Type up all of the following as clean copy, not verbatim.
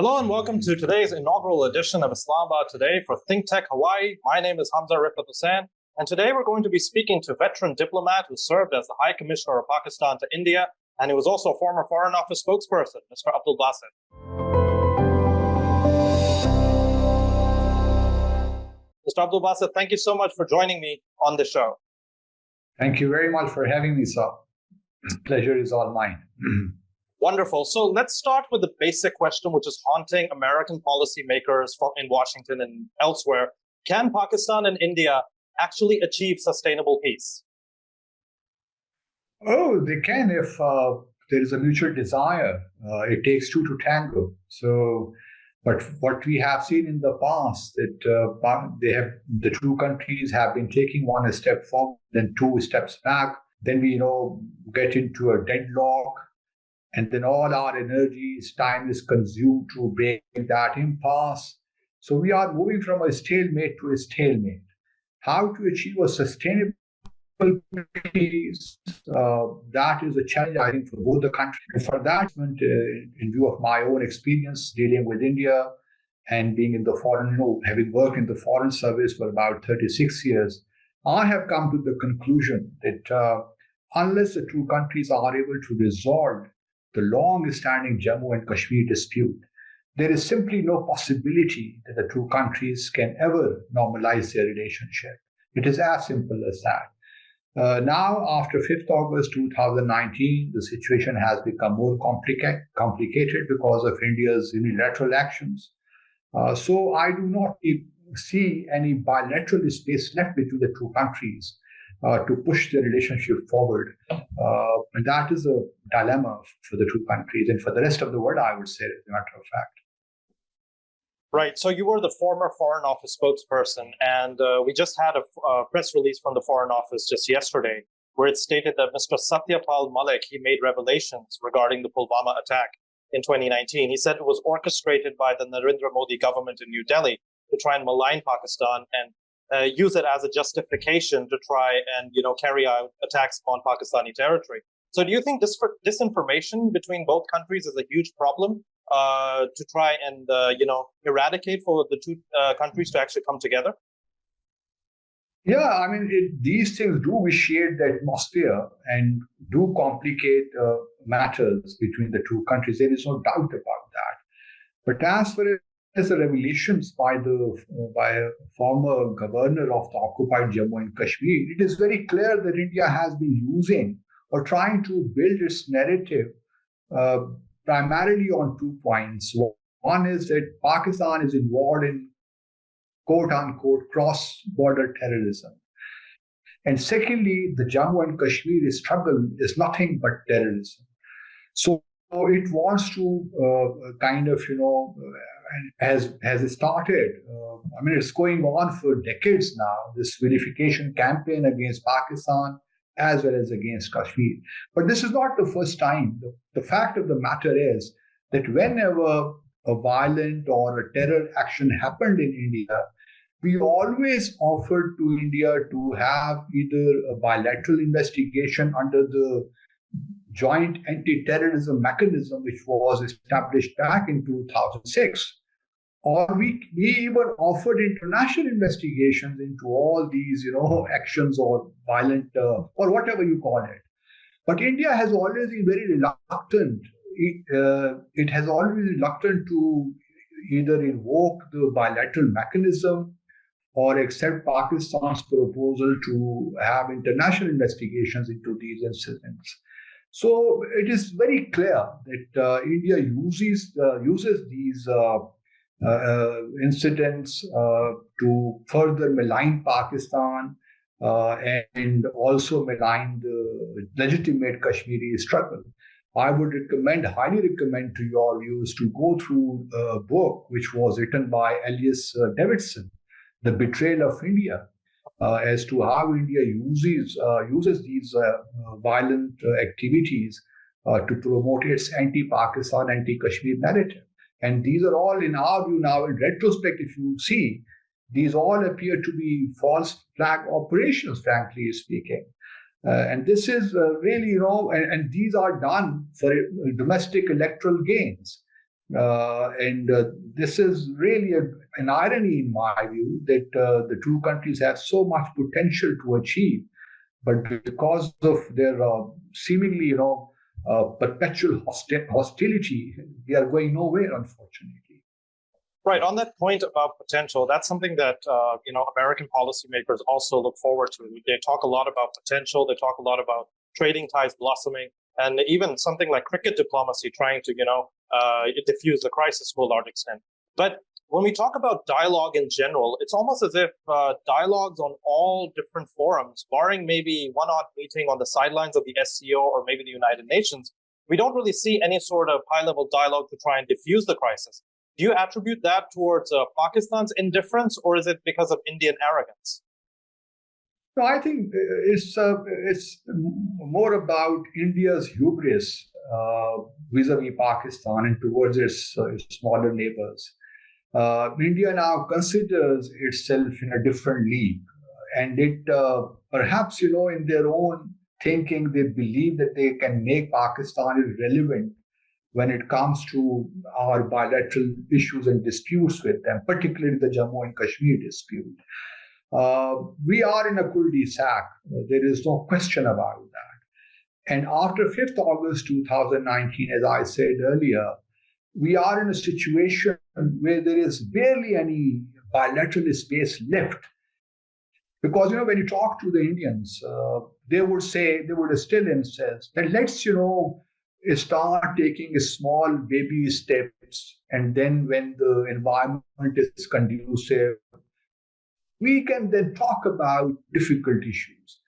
Hello and welcome to today's inaugural edition of Islamabad Today for ThinkTech Hawaii. My name is Hamzah Rifaat Hussain, and today we're going to be speaking to veteran diplomat who served as the High Commissioner of Pakistan to India, and he was also a former Foreign Office spokesperson, Mr. Abdul Basit. Mr. Abdul Basit, thank you so much for joining me on the show. Thank you very much for having me, sir. Pleasure is all mine. Wonderful. So let's start with the basic question, which is haunting American policymakers in Washington and elsewhere. Can Pakistan and India actually achieve sustainable peace? Oh, they can if there is a mutual desire. It takes two to tango. But what we have seen in the past, that the two countries have been taking one step forward, then two steps back. Then we get into a deadlock. And then all our energies, time is consumed to break that impasse. So we are moving from a stalemate to a stalemate. How to achieve a sustainable peace, that is a challenge, I think, for both the countries. And for that, in view of my own experience dealing with India and being in the foreign, having worked in the foreign service for about 36 years, I have come to the conclusion that unless the two countries are able to resolve the long-standing Jammu and Kashmir dispute, there is simply no possibility that the two countries can ever normalize their relationship. It is as simple as that. Now, after 5th August 2019, the situation has become more complicated because of India's unilateral actions. So I do not see any bilateral space left between the two countries to push the relationship forward. And that is a dilemma for the two countries and for the rest of the world, I would say, as a matter of fact. Right. So you were the former Foreign Office spokesperson, and we just had a press release from the Foreign Office just yesterday where it stated that Mr. Satyapal Malik, he made revelations regarding the Pulwama attack in 2019. He said it was orchestrated by the Narendra Modi government in New Delhi to try and malign Pakistan and use it as a justification to try and carry out attacks upon Pakistani territory. So do you think disinformation between both countries is a huge problem to try and eradicate for the two countries to actually come together? Yeah, I mean, these things do vitiate the atmosphere and do complicate matters between the two countries. There is no doubt about that. But as far as the revelations by a former governor of the occupied Jammu and Kashmir, it is very clear that India has been using or trying to build its narrative primarily on 2 points. One is that Pakistan is involved in quote-unquote cross-border terrorism. And secondly, the Jammu and Kashmir struggle is nothing but terrorism. So it wants to has started. It's going on for decades now, this vilification campaign against Pakistan as well as against Kashmir. But this is not the first time. The fact of the matter is that whenever a violent or a terror action happened in India, we always offered to India to have either a bilateral investigation under the joint anti-terrorism mechanism, which was established back in 2006, or we even offered international investigations into all these, actions or violent, or whatever you call it. But India has always been very reluctant. It has always been reluctant to either invoke the bilateral mechanism or accept Pakistan's proposal to have international investigations into these incidents. So it is very clear that India uses these incidents to further malign Pakistan and also malign the legitimate Kashmiri struggle. I would highly recommend to your viewers to go through a book which was written by Elias Davidson, The Betrayal of India, as to how India uses these violent activities to promote its anti-Pakistan, anti-Kashmir narrative. And these are all, in our view now, in retrospect, if you see, these all appear to be false flag operations, frankly speaking. And this is really, and these are done for domestic electoral gains. And this is really an irony, in my view, that the two countries have so much potential to achieve, but because of their seemingly, perpetual hostility, we are going nowhere, unfortunately. Right. On that point about potential, that's something that American policymakers also look forward to. They talk a lot about potential. They talk a lot about trading ties blossoming, and even something like cricket diplomacy, trying to diffuse the crisis to a large extent. But when we talk about dialogue in general, it's almost as if dialogues on all different forums, barring maybe one odd meeting on the sidelines of the SCO or maybe the United Nations, we don't really see any sort of high-level dialogue to try and diffuse the crisis. Do you attribute that towards Pakistan's indifference, or is it because of Indian arrogance? No, I think it's more about India's hubris vis-a-vis Pakistan and towards its smaller neighbors. India now considers itself in a different league, and it perhaps, in their own thinking, they believe that they can make Pakistan irrelevant when it comes to our bilateral issues and disputes with them, particularly the Jammu and Kashmir dispute. We are in a cul-de-sac. There is no question about that. And after 5th August 2019, as I said earlier, we are in a situation where there is barely any bilateral space left. Because, when you talk to the Indians, they would still insist that let's, start taking small baby steps. And then when the environment is conducive, we can then talk about difficult issues.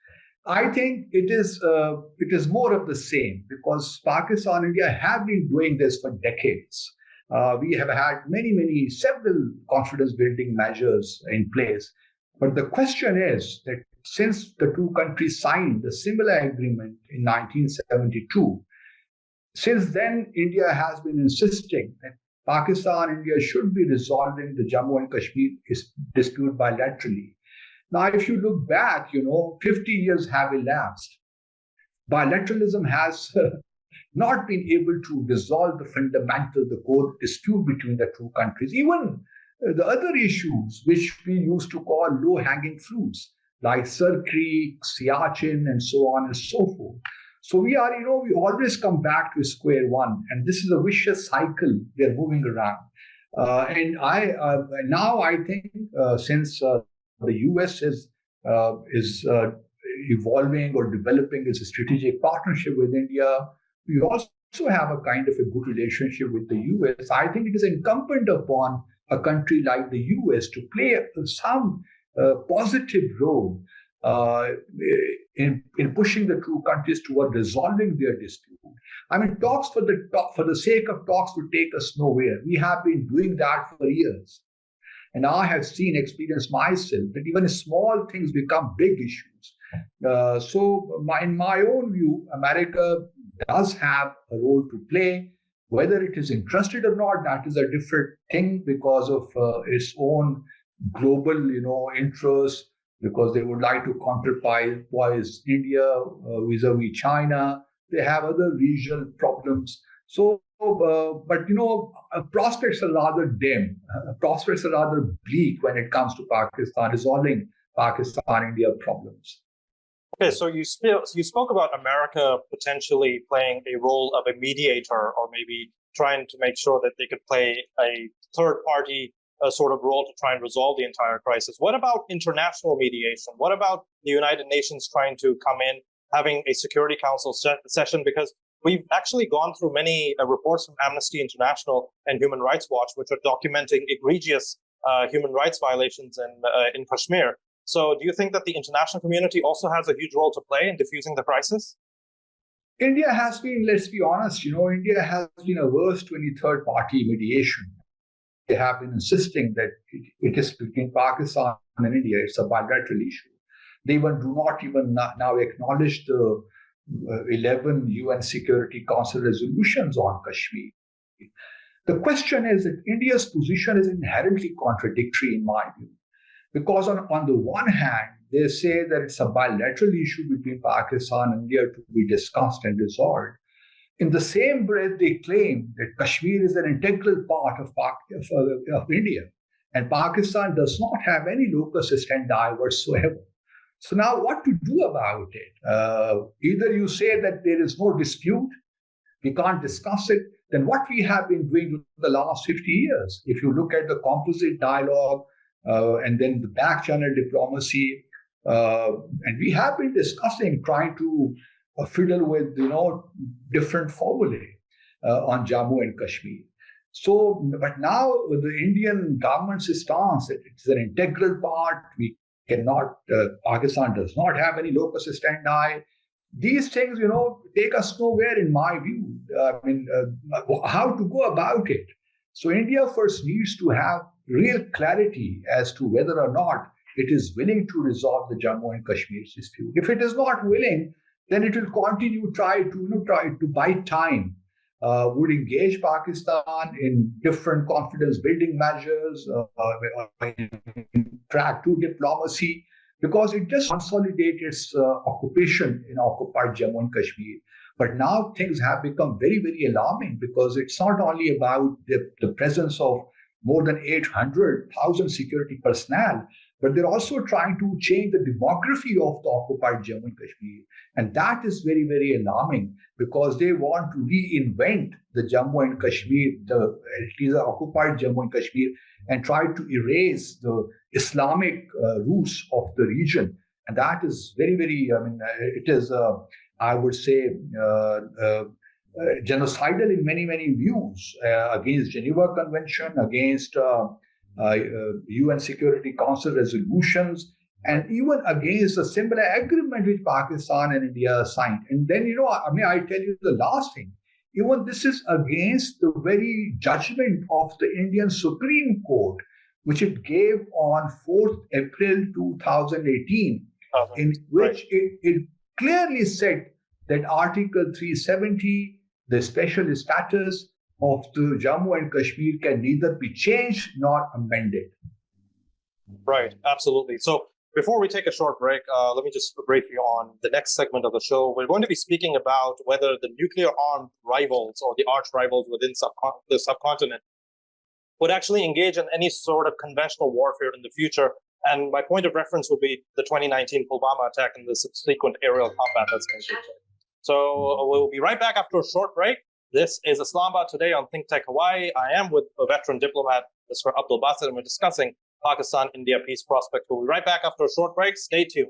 I think it is more of the same, because Pakistan and India have been doing this for decades. We have had several confidence building measures in place. But the question is that since the two countries signed a similar agreement in 1972, since then, India has been insisting that Pakistan and India should be resolving the Jammu and Kashmir dispute bilaterally. Now, if you look back, 50 years have elapsed. Bilateralism has not been able to resolve the core dispute between the two countries. Even the other issues, which we used to call low-hanging fruits, like Sir Creek, Siachen, and so on and so forth. So we always come back to square one, and this is a vicious cycle we are moving around. And I think since the U.S. is evolving or developing its strategic partnership with India, we also have a kind of a good relationship with the U.S. I think it is incumbent upon a country like the U.S. to play some positive role in pushing the two countries toward resolving their dispute. I mean, talks for the sake of talks would take us nowhere. We have been doing that for years. And I have experienced myself that even small things become big issues. In my own view, America does have a role to play. Whether it is interested or not, that is a different thing because of its own global, interests, because they would like to counterpoise India vis-a-vis China. They have other regional problems. So, prospects are rather dim. Prospects are rather bleak when it comes to Pakistan, resolving Pakistan-India problems. Okay, so you spoke about America potentially playing a role of a mediator, or maybe trying to make sure that they could play a third-party sort of role to try and resolve the entire crisis. What about international mediation? What about the United Nations trying to come in, having a Security Council session? Because we've actually gone through many reports from Amnesty International and Human Rights Watch, which are documenting egregious human rights violations in Kashmir. So do you think that the international community also has a huge role to play in diffusing the crisis? India has been, let's be honest, India has been averse to any third-party mediation. They have been insisting that it is between Pakistan and India. It's a bilateral issue. They do not even now acknowledge the 11 UN Security Council resolutions on Kashmir. The question is that India's position is inherently contradictory in my view. Because on the one hand, they say that it's a bilateral issue between Pakistan and India to be discussed and resolved. In the same breath, they claim that Kashmir is an integral part of India, and Pakistan does not have any locus standi whatsoever. So now, what to do about it? Either you say that there is no dispute, we can't discuss it, then what we have been doing the last 50 years, if you look at the composite dialogue and then the back channel diplomacy, and we have been discussing, trying to fiddle with, different formulae on Jammu and Kashmir. So, but now the Indian government's stance that it's an integral part, we cannot, Pakistan does not have any locus standi. These things, take us nowhere in my view. How to go about it? So India first needs to have real clarity as to whether or not it is willing to resolve the Jammu and Kashmir dispute. If it is not willing, then it will continue try to buy time. Would engage Pakistan in different confidence building measures, track to diplomacy, because it just consolidated its occupation in occupied Jammu and Kashmir. But now things have become very, very alarming, because it's not only about the presence of more than 800,000 security personnel, but they're also trying to change the demography of the occupied Jammu and Kashmir. And that is very, very alarming, because they want to reinvent the Jammu and Kashmir, it is occupied Jammu and Kashmir, and try to erase the Islamic roots of the region. And that is very, very, it is, I would say, genocidal in many, many views, against Geneva Convention, against UN Security Council resolutions, and even against a similar agreement which Pakistan and India signed. And then, I tell you the last thing, even this is against the very judgment of the Indian Supreme Court, which it gave on 4th April 2018, in which it clearly said that Article 370, the special status of the Jammu and Kashmir, can neither be changed nor amended. Right, absolutely. So before we take a short break, let me just brief you on the next segment of the show. We're going to be speaking about whether the nuclear-armed rivals or the arch-rivals within the subcontinent would actually engage in any sort of conventional warfare in the future. And my point of reference would be the 2019 Pulwama attack and the subsequent aerial combat that's going to take place. So we'll be right back after a short break. This is Islamabad Today on ThinkTech Hawaii. I am with a veteran diplomat, Mr. Abdul Basit, and we're discussing Pakistan-India peace prospect. We'll be right back after a short break. Stay tuned.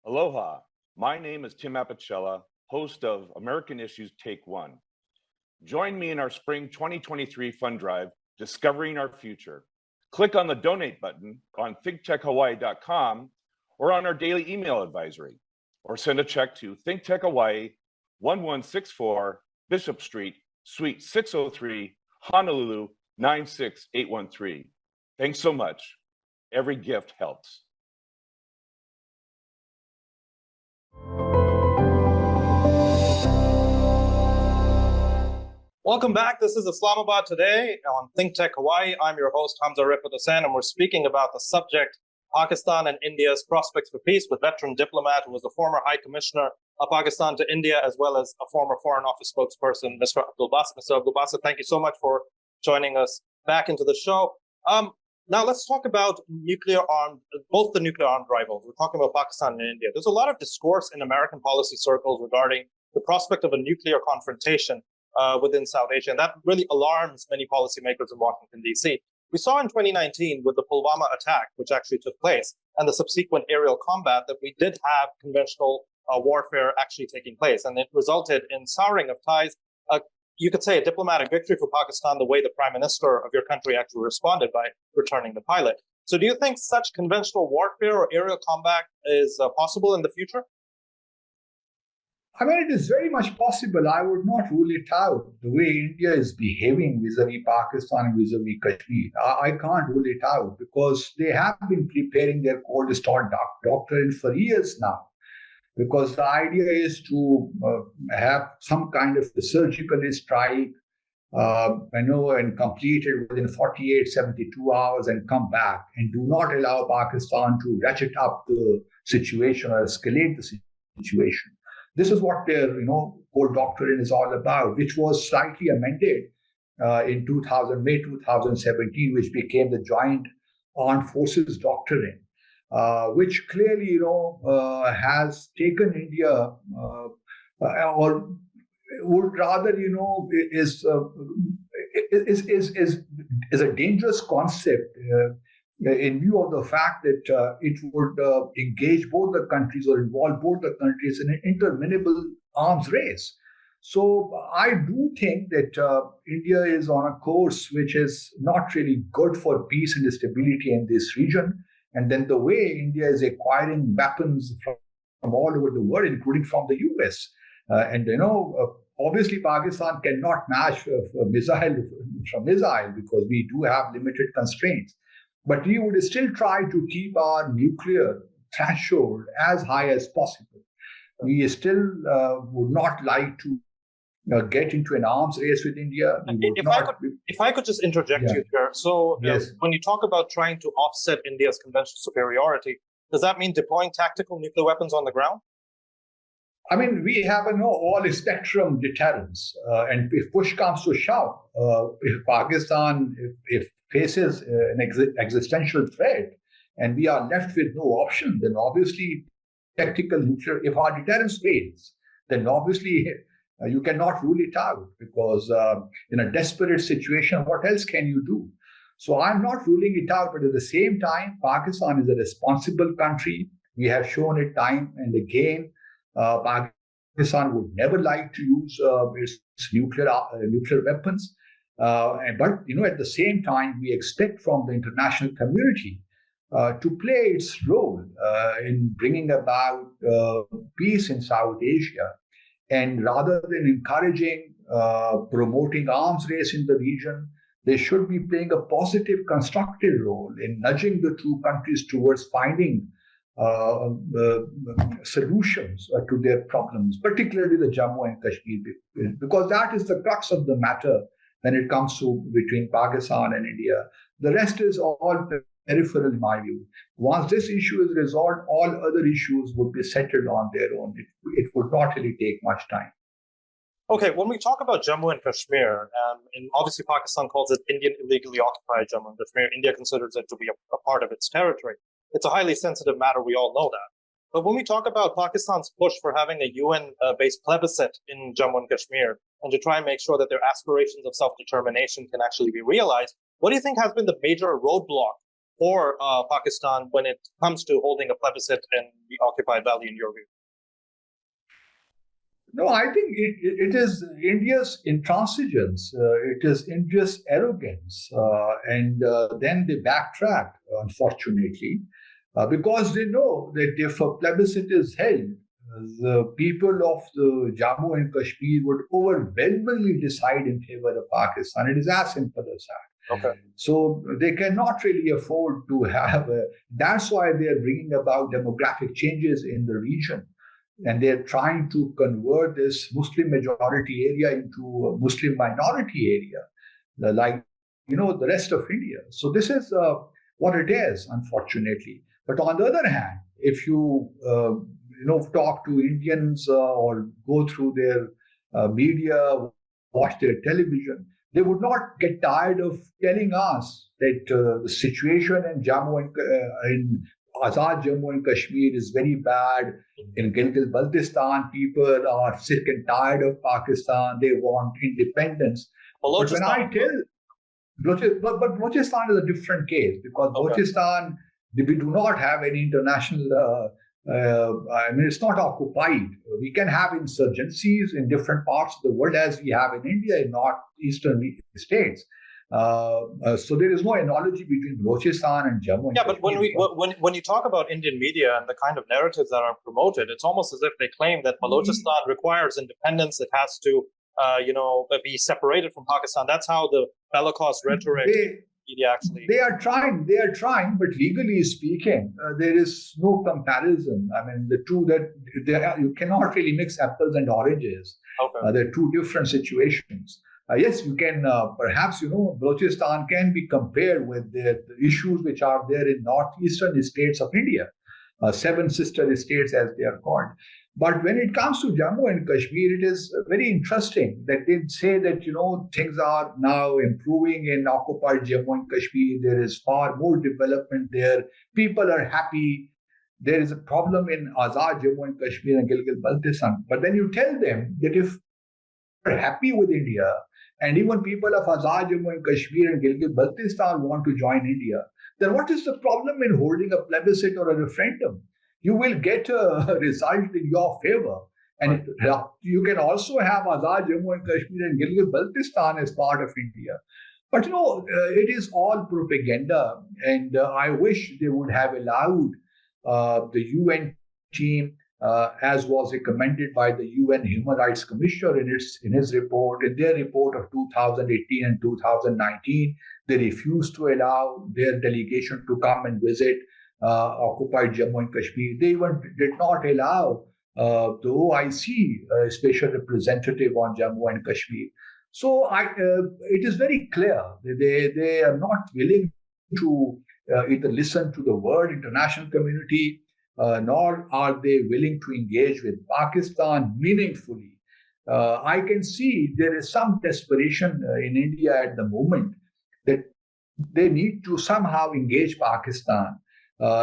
Aloha. My name is Tim Apicella, host of American Issues Take One. Join me in our spring 2023 fund drive, Discovering Our Future. Click on the donate button on thinktechhawaii.com or on our daily email advisory, or send a check to ThinkTech Hawaii, 1164 Bishop Street, Suite 603, Honolulu, 96813. Thanks so much. Every gift helps. Welcome back. This is Islamabad Today on ThinkTech Hawaii. I'm your host, Hamzah Rifaat Hussain, and we're speaking about the subject, Pakistan and India's prospects for peace, with veteran diplomat who was the former High Commissioner of Pakistan to India, as well as a former Foreign Office spokesperson, Mr. Abdul Basit. Mr. Abdul Basit, thank you so much for joining us back into the show. Now let's talk about both the nuclear-armed rivals. We're talking about Pakistan and India. There's a lot of discourse in American policy circles regarding the prospect of a nuclear confrontation within South Asia, and that really alarms many policymakers in Washington, D.C. We saw in 2019 with the Pulwama attack, which actually took place, and the subsequent aerial combat, that we did have conventional warfare actually taking place, and it resulted in souring of ties. You could say a diplomatic victory for Pakistan, the way the prime minister of your country actually responded by returning the pilot. So do you think such conventional warfare or aerial combat is possible in the future? It is very much possible. I would not rule it out. The way India is behaving vis-a-vis Pakistan and vis-a-vis Kashmir, I can't rule it out, because they have been preparing their cold start doctrine for years now. Because the idea is to have some kind of a surgical strike I know, and complete it within 48, 72 hours and come back, and do not allow Pakistan to ratchet up the situation or escalate the situation. This is what their core doctrine is all about, which was slightly amended in May 2017, which became the Joint Armed Forces Doctrine, which clearly has taken India or would rather is a dangerous concept in view of the fact that it would engage both the countries or involve both the countries in an interminable arms race. So I do think that India is on a course which is not really good for peace and stability in this region. And then the way India is acquiring weapons from all over the world, including from the US. Obviously Pakistan cannot match missile because we do have limited constraints. But we would still try to keep our nuclear threshold as high as possible. We still would not like to get into an arms race with India. If I could just interject you here. So yes. When you talk about trying to offset India's conventional superiority, does that mean deploying tactical nuclear weapons on the ground? I mean, we have all-spectrum deterrence. And if push comes to shove, if Pakistan if faces an existential threat and we are left with no option, then obviously tactical nuclear, if our deterrence fails, then obviously you cannot rule it out because in a desperate situation, what else can you do? So I'm not ruling it out, but at the same time, Pakistan is a responsible country. We have shown it time and again. Pakistan would never like to use its nuclear weapons. But at the same time, we expect from the international community to play its role in bringing about peace in South Asia. And rather than encouraging, promoting arms race in the region, they should be playing a positive, constructive role in nudging the two countries towards finding solutions to their problems, particularly the Jammu and Kashmir, because that is the crux of the matter when it comes to between Pakistan and India. The rest is all peripheral in my view. Once this issue is resolved, all other issues would be settled on their own. It would not really take much time. Okay, when we talk about Jammu and Kashmir, and obviously Pakistan calls it Indian illegally occupied Jammu and Kashmir, India considers it to be a part of its territory. It's a highly sensitive matter, we all know that. But when we talk about Pakistan's push for having a UN-based plebiscite in Jammu and Kashmir, and to try and make sure that their aspirations of self-determination can actually be realized, what do you think has been the major roadblock for Pakistan when it comes to holding a plebiscite in the occupied valley, in your view? No, I think it is India's intransigence, it is India's arrogance, and then they backtrack, unfortunately, because they know that if a plebiscite is held, the people of the Jammu and Kashmir would overwhelmingly decide in favor of Pakistan. It is as simple as that. Okay. So they cannot really afford to have that's why they are bringing about demographic changes in the region. And they're trying to convert this Muslim majority area into a Muslim minority area, like, the rest of India. So this is what it is, unfortunately. But on the other hand, if you, talk to Indians or go through their media, watch their television, they would not get tired of telling us that the situation in in Azad Jammu and Kashmir is very bad. In Gilgit-Baltistan, people are sick and tired of Pakistan. They want independence. But when I tell, but Balochistan is a different case because Balochistan, we do not have any international. It's not occupied. We can have insurgencies in different parts of the world as we have in India in northeastern states. So there is no analogy between Balochistan and Jammu. Yeah, but when you talk about Indian media and the kind of narratives that are promoted, it's almost as if they claim that Balochistan requires independence. It has to, be separated from Pakistan. That's how the bellicose rhetoric media actually. They are trying, but legally speaking, there is no comparison. I mean, the two you cannot really mix apples and oranges. Okay. They're two different situations. Yes, you can perhaps, Balochistan can be compared with the issues which are there in northeastern states of India, seven sister states as they are called. But when it comes to Jammu and Kashmir, it is very interesting that they say that, things are now improving in occupied Jammu and Kashmir. There is far more development there. People are happy. There is a problem in Azad Jammu and Kashmir and Gilgit-Baltistan. But then you tell them that if you're happy with India, and even people of Azad Jammu and Kashmir and Gilgit-Baltistan want to join India, then what is the problem in holding a plebiscite or a referendum? You will get a result in your favor. And you can also have Azad Jammu and Kashmir and Gilgit-Baltistan as part of India. But it is all propaganda, and I wish they would have allowed the UN team, as was recommended by the UN Human Rights Commissioner in his report, in their report of 2018 and 2019, they refused to allow their delegation to come and visit occupied Jammu and Kashmir. They even did not allow the OIC special representative on Jammu and Kashmir. So it is very clear that they are not willing to either listen to the world international community, nor are they willing to engage with Pakistan meaningfully. I can see there is some desperation in India at the moment that they need to somehow engage Pakistan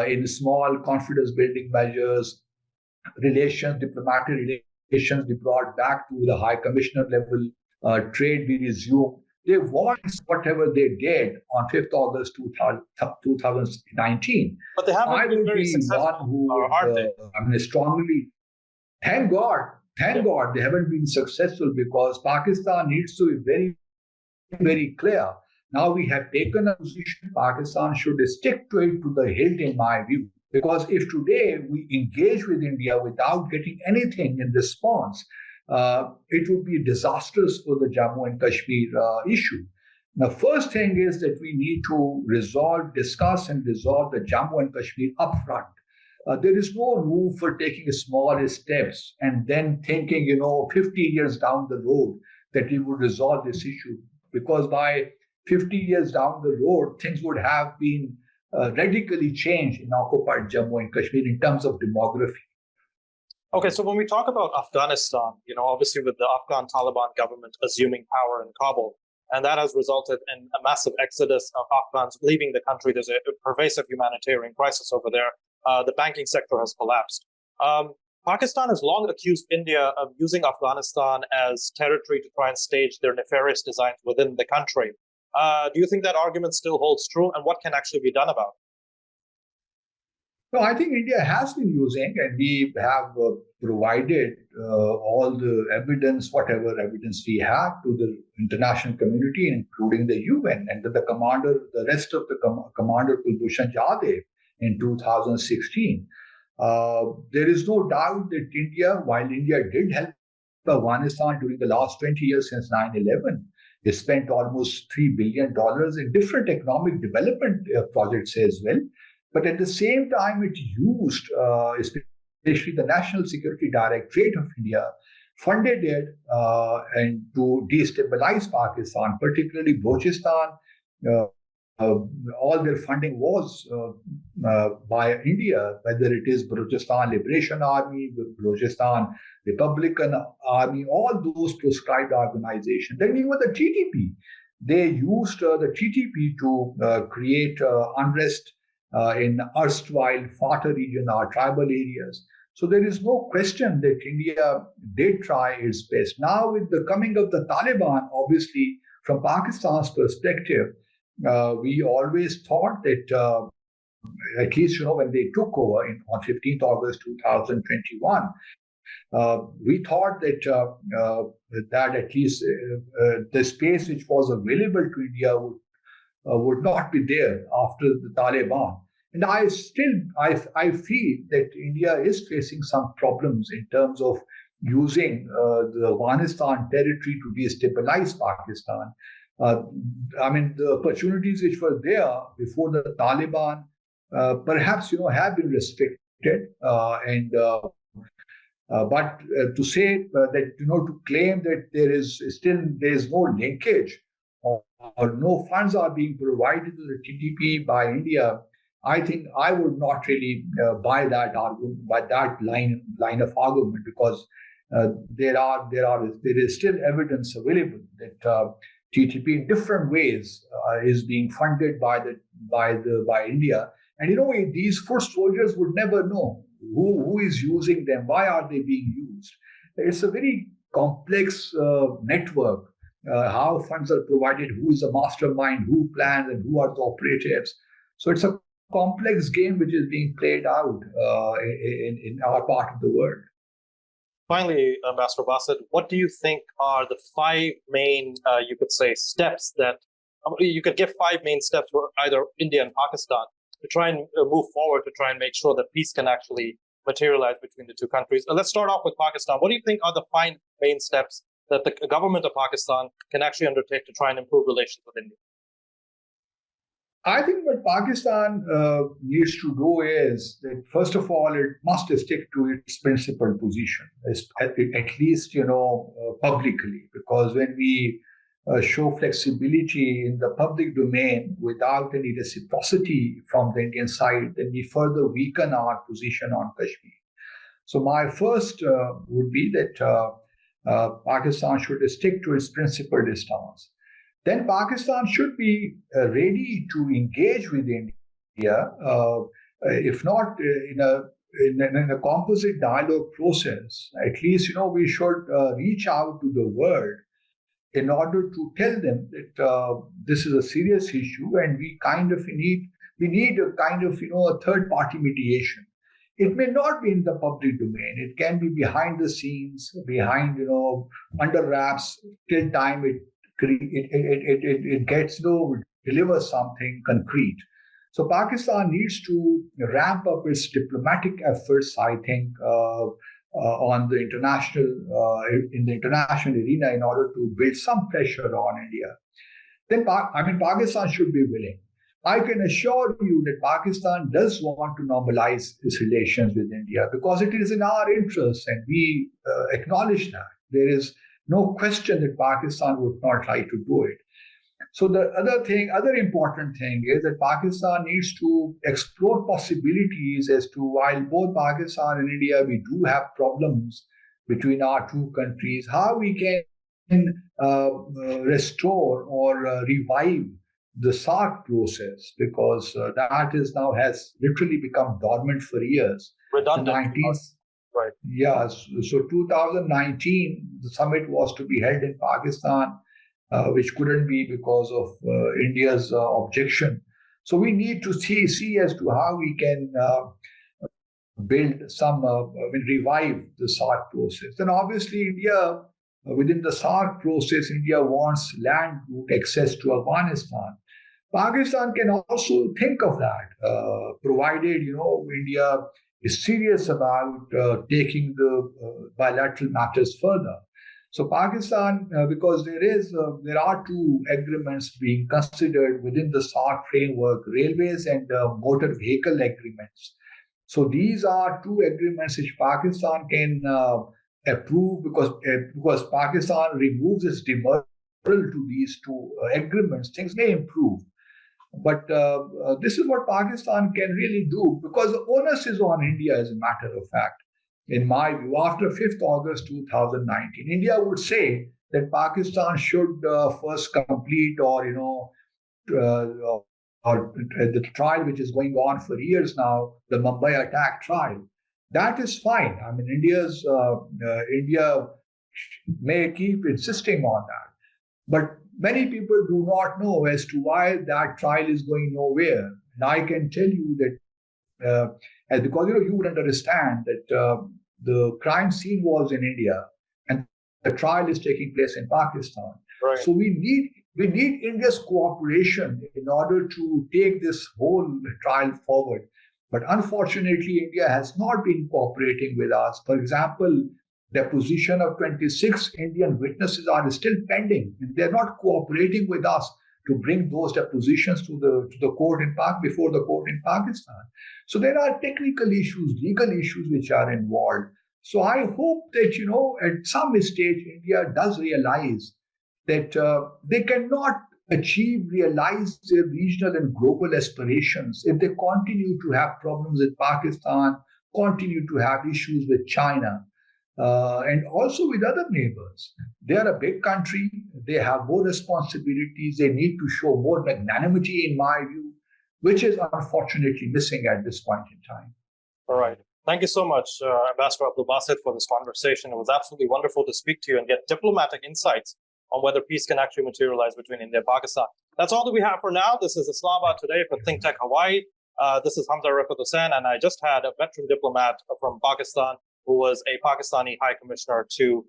in small confidence building measures, diplomatic relations be brought back to the High Commissioner level, trade be resumed. They want whatever they did on 5th August 2019. But they haven't been very successful, one who aren't they? strongly, thank God, they haven't been successful, because Pakistan needs to be very, very clear. Now we have taken a position, Pakistan should stick to it to the hilt, in my view. Because if today we engage with India without getting anything in response, it would be disastrous for the Jammu and Kashmir issue. The first thing is that we need to discuss and resolve the Jammu and Kashmir upfront. There is no room for taking small steps and then thinking, 50 years down the road that we would resolve this issue. Because by 50 years down the road, things would have been radically changed in occupied Jammu and Kashmir in terms of demography. Okay, so when we talk about Afghanistan, obviously with the Afghan Taliban government assuming power in Kabul, and that has resulted in a massive exodus of Afghans leaving the country. There's a pervasive humanitarian crisis over there. The banking sector has collapsed. Pakistan has long accused India of using Afghanistan as territory to try and stage their nefarious designs within the country. Do you think that argument still holds true, and what can actually be done about it? No, I think India has been using, and we have provided all the evidence, whatever evidence we have, to the international community, including the UN, and the rest of the commander Kulbhushan Jadhav in 2016. There is no doubt that India, while India did help Afghanistan during the last 20 years since 9/11, they spent almost $3 billion in different economic development projects as well. But at the same time, it used, especially the National Security Directorate of India, funded it and to destabilize Pakistan, particularly Balochistan. All their funding was by India, whether it is Balochistan Liberation Army, Balochistan Republican Army, all those proscribed organizations. Then even the TTP, they used the TTP to create unrest in erstwhile Fata region or tribal areas. So there is no question that India did try its best. Now with the coming of the Taliban, obviously from Pakistan's perspective, we always thought that at least when they took over on 15th August 2021, we thought that at least the space which was available to India would not be there after the Taliban. And I feel that India is facing some problems in terms of using the Afghanistan territory to destabilize Pakistan. The opportunities which were there before the Taliban perhaps have been restricted, and But to say that, to claim that there is no linkage or no funds are being provided to the TTP by India, I think I would not really buy that argument, by that line of argument, because there is still evidence available that TTP in different ways is being funded by India. And these foot soldiers would never know who is using them, why are they being used. It's a very complex network. How funds are provided, who is the mastermind, who plans, and who are the operatives. So it's a complex game which is being played out in our part of the world. Finally, Ambassador Basit, what do you think are the five main, you could say, steps that you could give five main steps for either India and Pakistan to try and move forward to try and make sure that peace can actually materialize between the two countries? Let's start off with Pakistan. What do you think are the five main steps that the government of Pakistan can actually undertake to try and improve relations with India? I think what Pakistan needs to do is that, first of all, it must stick to its principled position, at least, publicly, because when we show flexibility in the public domain without any reciprocity from the Indian side, then we further weaken our position on Kashmir. So my first would be that Pakistan should stick to its principled stance. Then Pakistan should be ready to engage with India, if not in a composite dialogue process. At least, we should reach out to the world in order to tell them that this is a serious issue, and we need a kind of a third party mediation. It may not be in the public domain. It can be behind the scenes, behind under wraps, till time it gets to deliver something concrete. So Pakistan needs to ramp up its diplomatic efforts, I think, on the in the international arena in order to build some pressure on India. Then, Pakistan should be willing. I can assure you that Pakistan does want to normalize its relations with India because it is in our interest, and we acknowledge that. There is no question that Pakistan would not like to do it. So the other important thing is that Pakistan needs to explore possibilities as to, while both Pakistan and India, we do have problems between our two countries, how we can restore or revive the SARC process, because that has literally become dormant for years. Redundant. Right. Yeah. So 2019, the summit was to be held in Pakistan, which couldn't be because of India's objection. So we need to see as to how we can build revive the SARC process. And obviously, India, within the SARC process, India wants land route access to Afghanistan. Pakistan can also think of that, provided India is serious about taking the bilateral matters further. So Pakistan, because there are two agreements being considered within the SARC framework, railways and motor vehicle agreements. So these are two agreements which Pakistan can approve, because Pakistan removes its demurral to these two agreements, things may improve. But this is what Pakistan can really do, because the onus is on India, as a matter of fact. In my view, after 5th August 2019, India would say that Pakistan should first complete or the trial which is going on for years now, the Mumbai attack trial. That is fine. I mean, India may keep insisting on that. But many people do not know as to why that trial is going nowhere. And I can tell you that because you would understand that the crime scene was in India and the trial is taking place in Pakistan. Right. So we need India's cooperation in order to take this whole trial forward. But unfortunately, India has not been cooperating with us. For example, deposition of 26 Indian witnesses are still pending, and they're not cooperating with us to bring those depositions to the court before the court in Pakistan. So there are technical issues, legal issues which are involved. So I hope that, at some stage, India does realize that they cannot realize their regional and global aspirations if they continue to have problems with Pakistan, continue to have issues with China, and also with other neighbors. They are a big country. They have more responsibilities. They need to show more magnanimity, in my view, which is unfortunately missing at this point in time. All right. Thank you so much, Ambassador Abdul Basit, for this conversation. It was absolutely wonderful to speak to you and get diplomatic insights on whether peace can actually materialize between India and Pakistan. That's all that we have for now. This is Islamabad Today for ThinkTech Hawaii. This is Hamzah Rifaat Hussain, and I just had a veteran diplomat from Pakistan who was a Pakistani High Commissioner to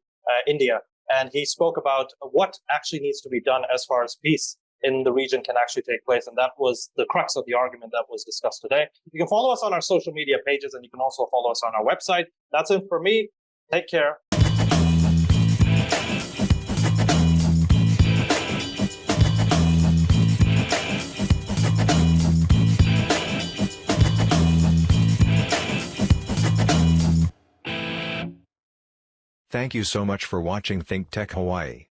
India. And he spoke about what actually needs to be done as far as peace in the region can actually take place. And that was the crux of the argument that was discussed today. You can follow us on our social media pages, and you can also follow us on our website. That's it for me. Take care. Thank you so much for watching ThinkTech Hawaii.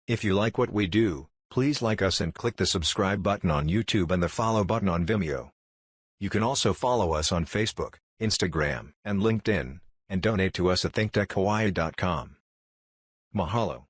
If you like what we do, please like us and click the subscribe button on YouTube and the follow button on Vimeo. You can also follow us on Facebook, Instagram, and LinkedIn, and donate to us at thinktechhawaii.com. Mahalo.